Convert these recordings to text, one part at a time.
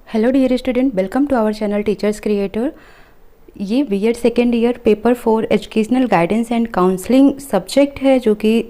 Hello dear student, welcome to our channel teachers creator. ये BEd second year paper 4 educational guidance and counselling subject है, जो कि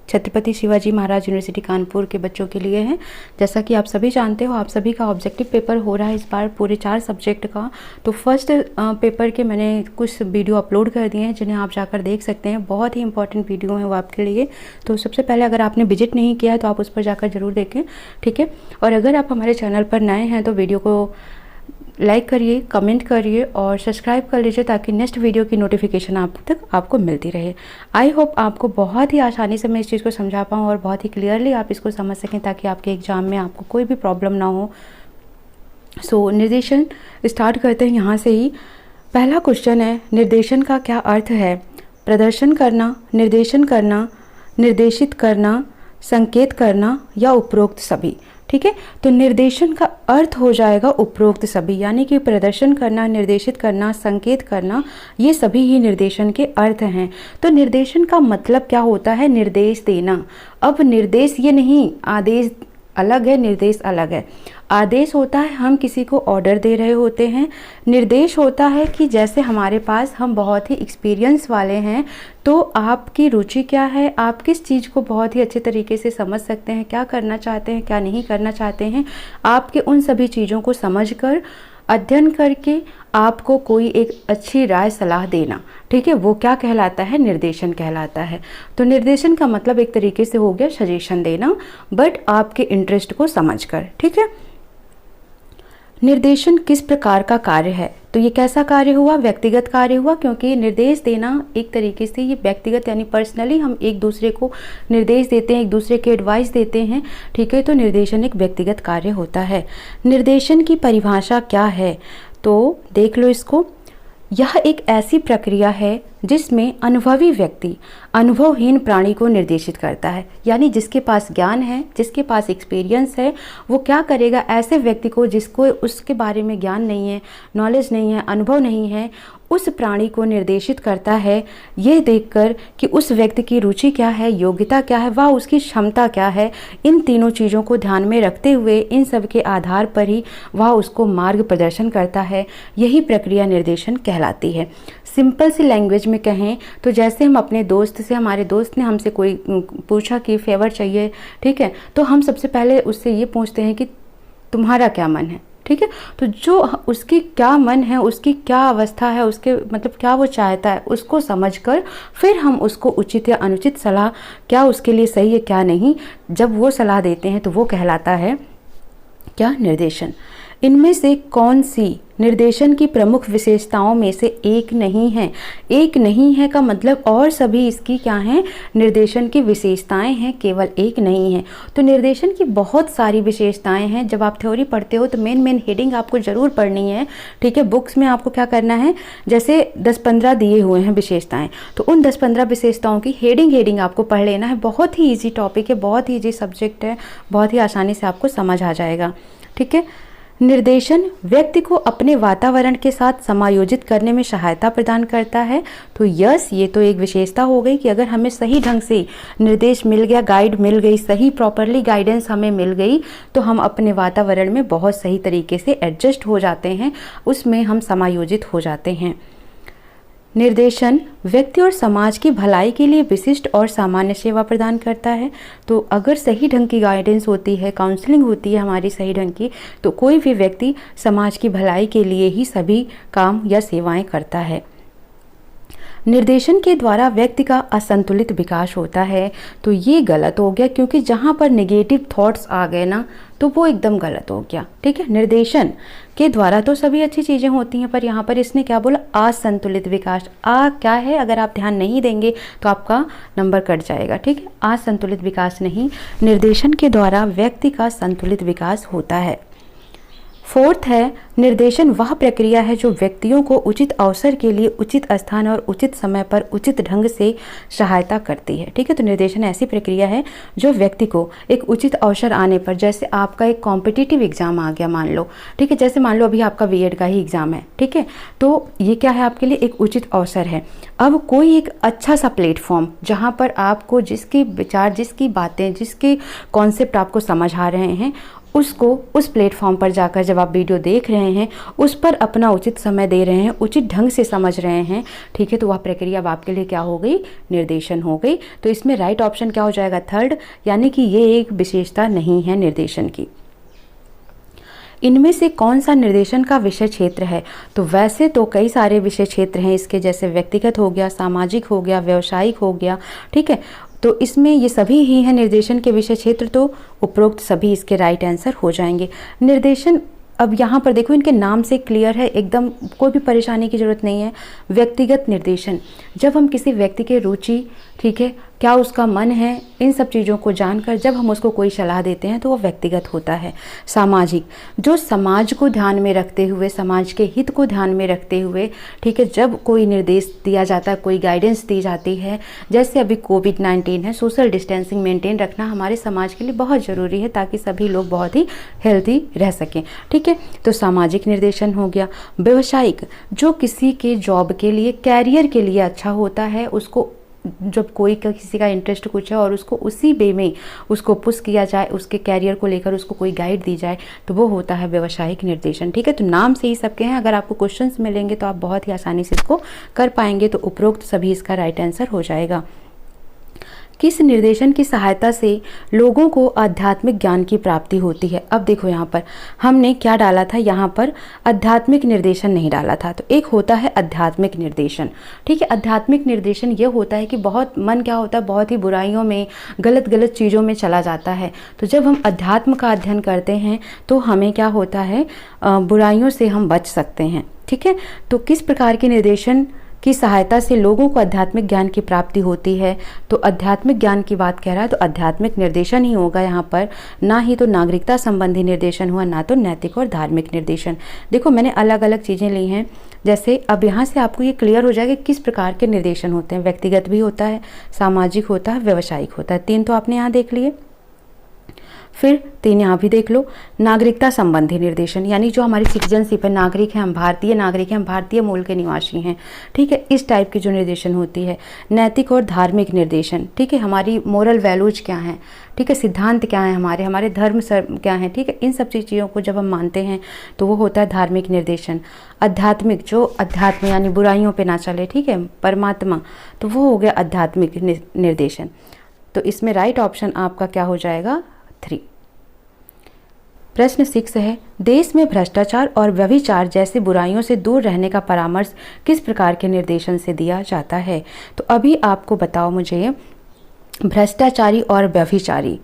Chhatrapati Shivaji Maharaj university Kanpur के बच्चों के लिए है। जैसा कि आप सभी जानते हो, आप सभी का ऑब्जेक्टिव पेपर हो रहा है इस बार पूरे 4 सब्जेक्ट का। तो फर्स्ट पेपर के मैंने कुछ वीडियो अपलोड कर दिए हैं, जिन्हें आप जाकर देख सकते हैं। बहुत ही इंपॉर्टेंट वीडियो है वो आपके लिए। तो सबसे पहले अगर आपने विजिट नहीं किया है तो आप उस पर जाकर ज़रूर देखें, ठीक है। और अगर आप हमारे चैनल पर नए हैं तो वीडियो को लाइक करिए, कमेंट करिए और सब्सक्राइब कर लीजिए, ताकि नेक्स्ट वीडियो की नोटिफिकेशन आप तक आपको मिलती रहे। आई होप आपको बहुत ही आसानी से मैं इस चीज़ को समझा पाऊँ और बहुत ही क्लियरली आप इसको समझ सकें, ताकि आपके एग्ज़ाम में आपको कोई भी प्रॉब्लम ना हो। सो निर्देशन स्टार्ट करते हैं यहाँ से ही। पहला क्वेश्चन है, निर्देशन का क्या अर्थ है? प्रदर्शन करना, निर्देशन करना, निर्देशित करना, संकेत करना या उपरोक्त सभी। ठीक है, तो निर्देशन का अर्थ हो जाएगा उपरोक्त सभी, यानी कि प्रदर्शन करना, निर्देशित करना, संकेत करना, ये सभी ही निर्देशन के अर्थ हैं। तो निर्देशन का मतलब क्या होता है? निर्देश देना। अब निर्देश ये नहीं, आदेश अलग है, निर्देश अलग है। आदेश होता है हम किसी को ऑर्डर दे रहे होते हैं। निर्देश होता है कि जैसे हमारे पास हम बहुत ही एक्सपीरियंस वाले हैं, तो आपकी रुचि क्या है, आप किस चीज़ को बहुत ही अच्छे तरीके से समझ सकते हैं, क्या करना चाहते हैं, क्या नहीं करना चाहते हैं, आपके उन सभी चीज़ों को समझकर, अध्ययन करके आपको कोई एक अच्छी राय सलाह देना, ठीक है, वो क्या कहलाता है? निर्देशन कहलाता है। तो निर्देशन का मतलब एक तरीके से हो गया सजेशन देना, बट आपके इंटरेस्ट को समझकर, ठीक है। निर्देशन किस प्रकार का कार्य है? तो ये कैसा कार्य हुआ? व्यक्तिगत कार्य हुआ, क्योंकि निर्देश देना एक तरीके से ये व्यक्तिगत, यानी पर्सनली हम एक दूसरे को निर्देश देते हैं, एक दूसरे के एडवाइस देते हैं, ठीक है। तो निर्देशन एक व्यक्तिगत कार्य होता है। निर्देशन की परिभाषा क्या है? तो देख लो इसको। यह एक ऐसी प्रक्रिया है जिसमें अनुभवी व्यक्ति अनुभवहीन प्राणी को निर्देशित करता है, यानी जिसके पास ज्ञान है, जिसके पास एक्सपीरियंस है, वो क्या करेगा? ऐसे व्यक्ति को जिसको उसके बारे में ज्ञान नहीं है, नॉलेज नहीं है, अनुभव नहीं है, उस प्राणी को निर्देशित करता है, ये देखकर कि उस व्यक्ति की रुचि क्या है, योग्यता क्या है, वह उसकी क्षमता क्या है। इन तीनों चीज़ों को ध्यान में रखते हुए, इन सब के आधार पर ही वह उसको मार्ग प्रदर्शन करता है। यही प्रक्रिया निर्देशन कहलाती है। सिंपल सी लैंग्वेज में कहें तो जैसे हम अपने दोस्त से, हमारे दोस्त ने हमसे कोई पूछा कि फेवर चाहिए, ठीक है, तो हम सबसे पहले उससे ये पूछते हैं कि तुम्हारा क्या मन है, ठीक है। तो जो उसकी क्या मन है, उसकी क्या अवस्था है, उसके मतलब क्या वो चाहता है, उसको समझकर फिर हम उसको उचित या अनुचित सलाह, क्या उसके लिए सही है क्या नहीं, जब वो सलाह देते हैं तो वो कहलाता है क्या? निर्देशन। इनमें से कौन सी निर्देशन की प्रमुख विशेषताओं में से एक नहीं है? एक नहीं है का मतलब और सभी इसकी क्या हैं? निर्देशन की विशेषताएं हैं, केवल एक नहीं है। तो निर्देशन की बहुत सारी विशेषताएं हैं। जब आप थ्योरी पढ़ते हो तो मेन हेडिंग आपको ज़रूर पढ़नी है, ठीक है। बुक्स में आपको क्या करना है, जैसे 10-15 दिए हुए हैं विशेषताएं, तो उन 10-15 विशेषताओं की हेडिंग आपको पढ़ लेना है। बहुत ही ईजी टॉपिक है, बहुत ही ईजी सब्जेक्ट है, बहुत ही आसानी से आपको समझ आ जाएगा, ठीक है। निर्देशन व्यक्ति को अपने वातावरण के साथ समायोजित करने में सहायता प्रदान करता है। तो यस, ये तो एक विशेषता हो गई कि अगर हमें सही ढंग से निर्देश मिल गया, गाइड मिल गई, सही प्रॉपरली गाइडेंस हमें मिल गई, तो हम अपने वातावरण में बहुत सही तरीके से एडजस्ट हो जाते हैं, उसमें हम समायोजित हो जाते हैं। निर्देशन व्यक्ति और समाज की भलाई के लिए विशिष्ट और सामान्य सेवा प्रदान करता है। तो अगर सही ढंग की गाइडेंस होती है, काउंसलिंग होती है हमारी सही ढंग की, तो कोई भी व्यक्ति समाज की भलाई के लिए ही सभी काम या सेवाएं करता है। निर्देशन के द्वारा व्यक्ति का असंतुलित विकास होता है। तो ये गलत हो गया, क्योंकि जहाँ पर नेगेटिव थॉट्स आ गए ना, तो वो एकदम गलत हो गया, ठीक है। निर्देशन के द्वारा तो सभी अच्छी चीज़ें होती हैं, पर यहाँ पर इसने क्या बोला? असंतुलित विकास। आ क्या है? अगर आप ध्यान नहीं देंगे तो आपका नंबर कट जाएगा, ठीक है। असंतुलित विकास नहीं, निर्देशन के द्वारा व्यक्ति का संतुलित विकास होता है। फोर्थ है, निर्देशन वह प्रक्रिया है जो व्यक्तियों को उचित अवसर के लिए उचित स्थान और उचित समय पर उचित ढंग से सहायता करती है, ठीक है। तो निर्देशन ऐसी प्रक्रिया है जो व्यक्ति को एक उचित अवसर आने पर, जैसे आपका एक कॉम्पिटिटिव एग्जाम आ गया मान लो, ठीक है, जैसे मान लो अभी आपका बीएड का ही एग्जाम है, ठीक है, तो ये क्या है? आपके लिए एक उचित अवसर है। अब कोई एक अच्छा सा प्लेटफॉर्म जहाँ पर आपको जिसके विचार, जिसकी बातें, जिसके कॉन्सेप्ट आपको समझ आ रहे हैं, उसको उस प्लेटफॉर्म पर जाकर जब आप वीडियो देख रहे हैं उस पर अपना उचित समय दे रहे हैं, उचित ढंग से समझ रहे हैं, ठीक है, तो वह प्रक्रिया अब आपके लिए क्या हो गई, निर्देशन हो गई। तो इसमें राइट ऑप्शन क्या हो जाएगा, थर्ड, यानी कि ये एक विशेषता नहीं है निर्देशन की। इनमें से कौन सा निर्देशन का विषय क्षेत्र है, तो वैसे तो कई सारे विषय क्षेत्र हैं इसके, जैसे व्यक्तिगत हो गया, सामाजिक हो गया, व्यावसायिक हो गया, ठीक है, तो इसमें ये सभी ही हैं निर्देशन के विषय क्षेत्र, तो उपरोक्त सभी इसके राइट आंसर हो जाएंगे। निर्देशन, अब यहाँ पर देखो इनके नाम से क्लियर है एकदम, कोई भी परेशानी की ज़रूरत नहीं है। व्यक्तिगत निर्देशन, जब हम किसी व्यक्ति के रुचि, ठीक है, क्या उसका मन है, इन सब चीज़ों को जानकर जब हम उसको कोई सलाह देते हैं तो वो व्यक्तिगत होता है। सामाजिक, जो समाज को ध्यान में रखते हुए, समाज के हित को ध्यान में रखते हुए, ठीक है, जब कोई निर्देश दिया जाता है, कोई गाइडेंस दी जाती है, जैसे अभी कोविड-19 है, सोशल डिस्टेंसिंग मेंटेन रखना हमारे समाज के लिए बहुत ज़रूरी है ताकि सभी लोग बहुत ही हेल्दी रह सकें, ठीक है, तो सामाजिक निर्देशन हो गया। व्यवसायिक, जो किसी के जॉब के लिए, कैरियर के लिए अच्छा होता है, उसको जब कोई का किसी का इंटरेस्ट कुछ है और उसको उसी वे में उसको पुश किया जाए, उसके कैरियर को लेकर उसको कोई गाइड दी जाए, तो वो होता है व्यवसायिक निर्देशन, ठीक है। तो नाम से ही सबके हैं, अगर आपको क्वेश्चंस मिलेंगे तो आप बहुत ही आसानी से इसको कर पाएंगे, तो उपरोक्त सभी इसका राइट आंसर हो जाएगा। किस निर्देशन की सहायता से लोगों को आध्यात्मिक ज्ञान की प्राप्ति होती है। अब देखो यहाँ पर हमने क्या डाला था, यहाँ पर आध्यात्मिक निर्देशन नहीं डाला था, तो एक होता है आध्यात्मिक निर्देशन, ठीक है। आध्यात्मिक निर्देशन ये होता है कि बहुत मन क्या होता है, बहुत ही बुराइयों में, गलत गलत चीज़ों में चला जाता है, तो जब हम अध्यात्म का अध्ययन करते हैं तो हमें क्या होता है, बुराइयों से हम बच सकते हैं, ठीक है। तो किस प्रकार के निर्देशन की सहायता से लोगों को आध्यात्मिक ज्ञान की प्राप्ति होती है, तो आध्यात्मिक ज्ञान की बात कह रहा है तो आध्यात्मिक निर्देशन ही होगा यहाँ पर, ना ही तो नागरिकता संबंधी निर्देशन हुआ, ना तो नैतिक और धार्मिक निर्देशन। देखो मैंने अलग अलग चीज़ें ली हैं, जैसे अब यहाँ से आपको ये क्लियर हो जाएगा किस प्रकार के निर्देशन होते हैं। व्यक्तिगत भी होता है, सामाजिक होता है, व्यावसायिक होता है, 3 तो आपने यहाँ देख लिए। फिर 3 यहाँ भी देख लो, नागरिकता संबंधी निर्देशन, यानी जो हमारी सिटीजनशिप है, नागरिक हैं हम, भारतीय नागरिक हैं हम, भारतीय मूल के निवासी हैं, ठीक है, इस टाइप की जो निर्देशन होती है। नैतिक और धार्मिक निर्देशन, ठीक है, हमारी मोरल वैल्यूज क्या हैं, ठीक है, सिद्धांत क्या है, हमारे धर्म क्या है, ठीक है, इन सब चीज़ों को जब हम मानते हैं तो वो होता है धार्मिक निर्देशन। आध्यात्मिक, जो अध्यात्म यानी बुराइयों पे ना चले, ठीक है, परमात्मा, तो वो हो गया आध्यात्मिक निर्देशन। तो इसमें राइट ऑप्शन आपका क्या हो जाएगा, 3। प्रश्न 6 है, देश में भ्रष्टाचार और व्यभिचार जैसी बुराइयों से दूर रहने का परामर्श किस प्रकार के निर्देशन से दिया जाता है। तो अभी आपको बताओ मुझे, भ्रष्टाचारी और व्यभिचारी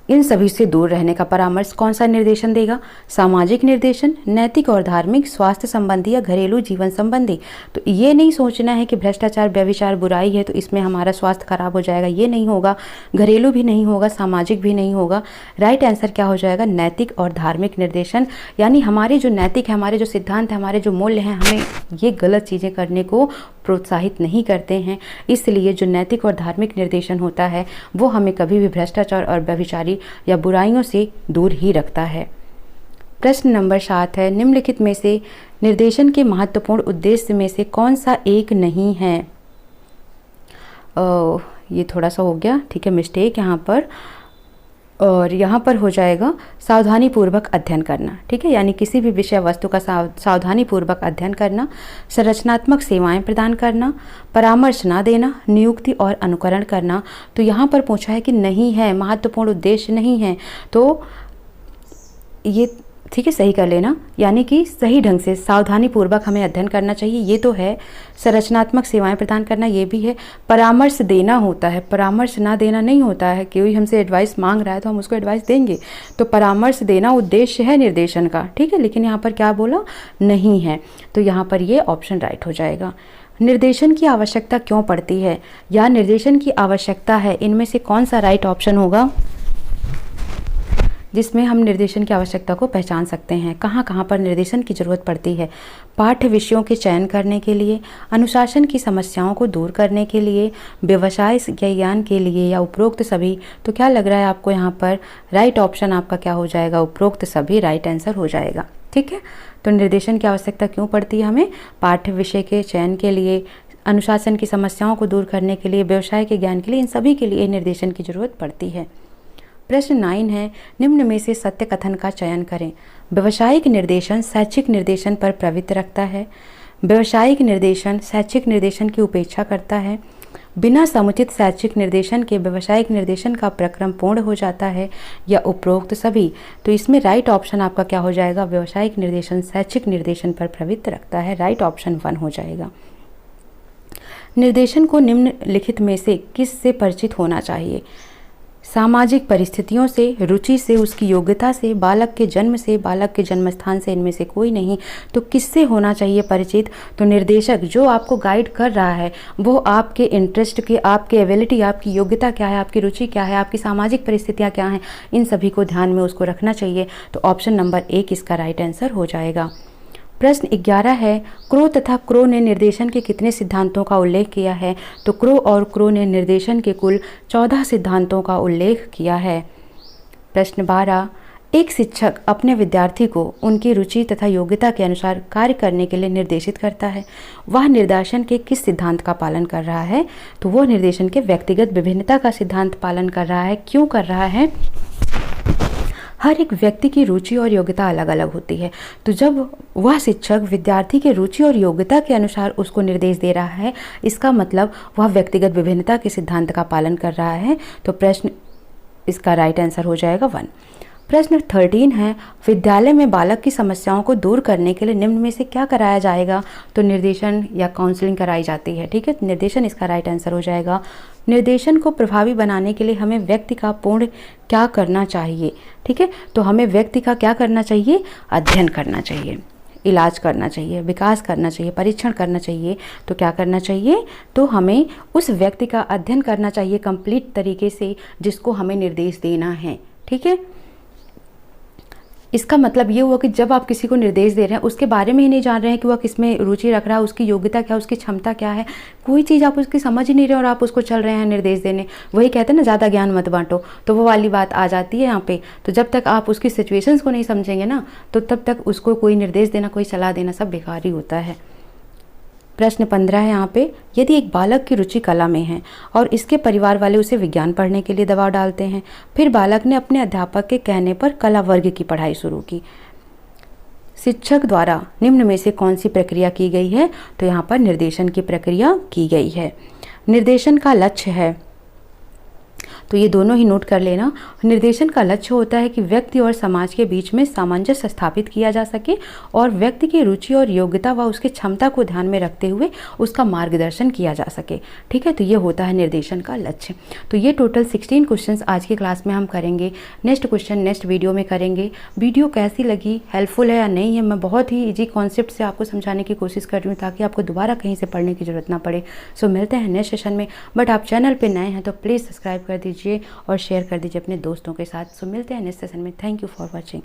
इन सभी से दूर रहने का परामर्श कौन सा निर्देशन देगा। सामाजिक निर्देशन, नैतिक और धार्मिक, स्वास्थ्य संबंधी या घरेलू जीवन संबंधी। तो ये नहीं सोचना है कि भ्रष्टाचार व्यभिचार बुराई है तो इसमें हमारा स्वास्थ्य खराब हो जाएगा, ये नहीं होगा, घरेलू भी नहीं होगा, सामाजिक भी नहीं होगा। राइट आंसर क्या हो जाएगा, नैतिक और धार्मिक निर्देशन, यानी हमारे जो नैतिक है, हमारे जो सिद्धांत है, हमारे जो मूल्य हैं, हमें ये गलत चीज़ें करने को प्रोत्साहित नहीं करते हैं, इसलिए जो नैतिक और धार्मिक निर्देशन होता है वो हमें कभी भी भ्रष्टाचार और व्यभिचारी या बुराइयों से दूर ही रखता है। प्रश्न नंबर 7 है, निम्नलिखित में से निर्देशन के महत्वपूर्ण उद्देश्य में से कौन सा एक नहीं है। ये थोड़ा सा हो गया, ठीक है, मिस्टेक यहाँ पर, और यहाँ पर हो जाएगा सावधानी पूर्वक अध्ययन करना, ठीक है, यानी किसी भी विषय वस्तु का सावधानी पूर्वक अध्ययन करना, संरचनात्मक सेवाएं प्रदान करना, परामर्श ना देना, नियुक्ति और अनुकरण करना। तो यहाँ पर पूछा है कि नहीं है, महत्वपूर्ण उद्देश्य नहीं है, तो ये ठीक है, सही कर लेना, यानी कि सही ढंग से सावधानी पूर्वक हमें अध्ययन करना चाहिए, ये तो है। संरचनात्मक सेवाएं प्रदान करना, ये भी है। परामर्श देना होता है, परामर्श ना देना नहीं होता है, कोई हमसे एडवाइस मांग रहा है तो हम उसको एडवाइस देंगे, तो परामर्श देना उद्देश्य है निर्देशन का, ठीक है, लेकिन यहाँ पर क्या बोला, नहीं है, तो यहाँ पर ये ऑप्शन राइट हो जाएगा। निर्देशन की आवश्यकता क्यों पड़ती है या निर्देशन की आवश्यकता है, इनमें से कौन सा राइट ऑप्शन होगा जिसमें हम निर्देशन की आवश्यकता को पहचान सकते हैं। कहाँ कहाँ पर निर्देशन की ज़रूरत पड़ती है, पाठ्य विषयों के चयन करने के लिए, अनुशासन की समस्याओं को दूर करने के लिए, व्यवसाय ज्ञान के लिए, या उपरोक्त सभी। तो क्या लग रहा है आपको यहाँ पर, राइट ऑप्शन आपका क्या हो जाएगा, उपरोक्त सभी राइट आंसर हो जाएगा, ठीक है। तो निर्देशन की आवश्यकता क्यों पड़ती है हमें, पाठ्य विषय के चयन के लिए, अनुशासन की समस्याओं को दूर करने के लिए, व्यवसाय के ज्ञान के लिए, इन सभी के लिए निर्देशन की ज़रूरत पड़ती है। प्रश्न 9 है, निम्न में से सत्य कथन का चयन करें। व्यावसायिक निर्देशन शैक्षिक निर्देशन पर प्रवृत्ति रखता है। व्यावसायिक निर्देशन शैक्षिक निर्देशन की उपेक्षा करता है। बिना समुचित शैक्षिक निर्देशन के व्यावसायिक निर्देशन का प्रक्रम पूर्ण हो जाता है, या उपरोक्त सभी। तो इसमें राइट ऑप्शन आपका क्या हो जाएगा, व्यावसायिक निर्देशन शैक्षिक निर्देशन पर प्रवृत्ति रखता है, राइट ऑप्शन 1 हो जाएगा। निर्देशन को निम्नलिखित में से किस से परिचित होना चाहिए? सामाजिक परिस्थितियों से, रुचि से, उसकी योग्यता से, बालक के जन्म से, बालक के जन्म स्थान से, इनमें से कोई नहीं। तो किससे होना चाहिए परिचित? तो निर्देशक जो आपको गाइड कर रहा है वो आपके इंटरेस्ट के, आपके एबिलिटी, आपकी योग्यता क्या है, आपकी रुचि क्या है, आपकी सामाजिक परिस्थितियाँ क्या हैं, इन सभी को ध्यान में उसको रखना चाहिए। तो ऑप्शन नंबर 1 इसका राइट आंसर हो जाएगा। प्रश्न 11 है, क्रो तथा क्रो ने निर्देशन के कितने सिद्धांतों का उल्लेख किया है? तो क्रो और क्रो ने निर्देशन के कुल 14 सिद्धांतों का उल्लेख किया है। प्रश्न 12, एक शिक्षक अपने विद्यार्थी को उनकी रुचि तथा योग्यता के अनुसार कार्य करने के लिए निर्देशित करता है। वह निर्देशन के किस सिद्धांत का पालन कर रहा है? तो वह निर्देशन के व्यक्तिगत विभिन्नता का सिद्धांत पालन कर रहा है। क्यों कर रहा है? हर एक व्यक्ति की रुचि और योग्यता अलग अलग होती है, तो जब वह शिक्षक विद्यार्थी के रुचि और योग्यता के अनुसार उसको निर्देश दे रहा है, इसका मतलब वह व्यक्तिगत विभिन्नता के सिद्धांत का पालन कर रहा है। तो प्रश्न इसका राइट आंसर हो जाएगा 1। प्रश्न 13 है, विद्यालय में बालक की समस्याओं को दूर करने के लिए निम्न में से क्या कराया जाएगा? तो निर्देशन या काउंसलिंग कराई जाती है। ठीक है, निर्देशन इसका राइट आंसर हो जाएगा। निर्देशन को प्रभावी बनाने के लिए हमें व्यक्ति का पूर्ण क्या करना चाहिए? ठीक है, तो हमें व्यक्ति का क्या करना चाहिए? अध्ययन करना चाहिए, इलाज करना चाहिए, विकास करना चाहिए, परीक्षण करना चाहिए। तो क्या करना चाहिए? तो हमें उस व्यक्ति का अध्ययन करना चाहिए कंप्लीट तरीके से, जिसको हमें निर्देश देना है। ठीक है, इसका मतलब ये हुआ कि जब आप किसी को निर्देश दे रहे हैं उसके बारे में ही नहीं जान रहे हैं कि वह किसमें रुचि रख रहा है, उसकी योग्यता क्या है, उसकी क्षमता क्या है, कोई चीज़ आप उसकी समझ ही नहीं रहे और आप उसको चल रहे हैं निर्देश देने। वही कहते हैं ना, ज़्यादा ज्ञान मत बांटो, तो वो वाली बात आ जाती है यहाँ पे। तो जब तक आप उसकी सिचुएशंस को नहीं समझेंगे ना, तो तब तक उसको कोई निर्देश देना, कोई सलाह देना सब बेकार ही होता है। प्रश्न 15 है यहाँ पे, यदि एक बालक की रुचि कला में है और इसके परिवार वाले उसे विज्ञान पढ़ने के लिए दबाव डालते हैं, फिर बालक ने अपने अध्यापक के कहने पर कला वर्ग की पढ़ाई शुरू की, शिक्षक द्वारा निम्न में से कौन सी प्रक्रिया की गई है? तो यहाँ पर निर्देशन की प्रक्रिया की गई है। निर्देशन का लक्ष्य है, तो ये दोनों ही नोट कर लेना। निर्देशन का लक्ष्य होता है कि व्यक्ति और समाज के बीच में सामंजस्य स्थापित किया जा सके और व्यक्ति की रुचि और योग्यता व उसकी क्षमता को ध्यान में रखते हुए उसका मार्गदर्शन किया जा सके। ठीक है, तो ये होता है निर्देशन का लक्ष्य। तो ये टोटल 16 क्वेश्चंस आज की क्लास में हम करेंगे। नेक्स्ट क्वेश्चन नेक्स्ट वीडियो में करेंगे। वीडियो कैसी लगी, हेल्पफुल है या नहीं है, मैं बहुत ही ईजी कॉन्सेप्ट से आपको समझाने की कोशिश कर रही हूँ ताकि आपको दोबारा कहीं से पढ़ने की जरूरत ना पड़े। सो मिलते हैं नेक्स्ट सेशन में। बट आप चैनल पर नए हैं तो प्लीज़ सब्सक्राइब कर दीजिए और शेयर कर दीजिए अपने दोस्तों के साथ। सो मिलते हैं नेक्स्ट सेशन में। Thank you for watching.